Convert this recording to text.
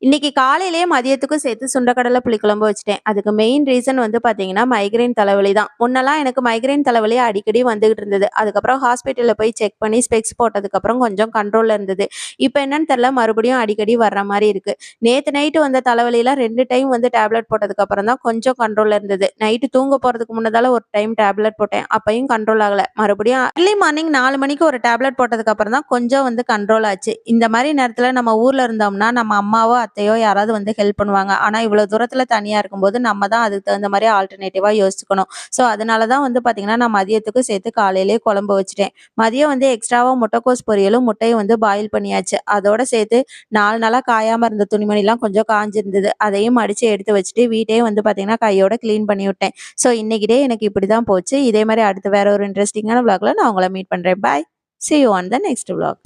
இன்னைக்கு காலையிலேயே மதியத்துக்கும் சேர்த்து சுண்டக்கடலை புளிக்குழம்பு வச்சுட்டேன். அதுக்கு மெயின் ரீசன் வந்து பார்த்தீங்கன்னா, மைக்ரேன் தலைவலி தான். முன்னலாம் எனக்கு மைக்ரேன் தலைவலி அடிக்கடி வந்துகிட்டு இருந்தது. அதுக்கப்புறம் ஹாஸ்பிட்டல்ல போய் செக் பண்ணி ஸ்பெக்ஸ் போட்டதுக்கப்புறம் கொஞ்சம் கண்ட்ரோல்ல இருந்தது. இப்ப என்னன்னு தெரியல, மறுபடியும் அடிக்கடி வர்ற மாரி இருக்கு. நேத்து நைட்டு வந்த தலைவலிலாம் 2 டைம் வந்து டேப்லெட் போட்டதுக்கப்புறம் தான் கொஞ்சம் கண்ட்ரோல்ல இருந்தது. நைட்டு தூங்க போறதுக்கு முன்னதால ஒரு டைம் டேப்லெட் போட்டேன். அப்பயும் கண்ட்ரோல் ஆகல. மறுபடியும் அர்லி மார்னிங் 4 மணிக்கு ஒரு டேப்லெட் போட்டதுக்கப்புறம் தான் கொஞ்சம் வந்து கண்ட்ரோல் ஆச்சு. இந்த மாரி நேரத்துல நம்ம ஊர்ல இருந்தோம்னா, நம்ம அம்மாவோ, அத்தையோ யாராவது வந்து ஹெல்ப் பண்ணுவாங்க. ஆனா இவ்வளோ தூரத்துல தனியா இருக்கும்போது நம்ம தான் அதுக்கு தகுந்த மாரி ஆல்டர்னேட்டிவா யோசிச்சுக்கணும். ஸோ அதனால தான் வந்து பார்த்தீங்கன்னா, நான் மதியத்துக்கும் சேர்த்து காலையிலேயே குழம்பு வச்சுட்டேன். மதியம் வந்து எக்ஸ்ட்ராவா முட்டைக்கோஸ் பொரியலும், முட்டையும் வந்து பாயில் பண்ணியாச்சு. அதோட சேர்த்து 4 நாளா காயாம இருந்த துணிமணிலாம் கொஞ்சம் காஞ்சிருந்தது. அதையும் மடிச்சு எடுத்து வச்சுட்டு, வீட்டையும் வந்து பார்த்தீங்கன்னா, கையோட கிளீன் பண்ணி விட்டேன். ஸோ இன்னைக்கு டே எனக்கு இப்படிதான் போச்சு. இதே மாரி அடுத்து வேற ஒரு இன்ட்ரஸ்டிங்கான விளாக்ல நான் உங்கள மீட் பண்றேன். பாய். See you on the next vlog.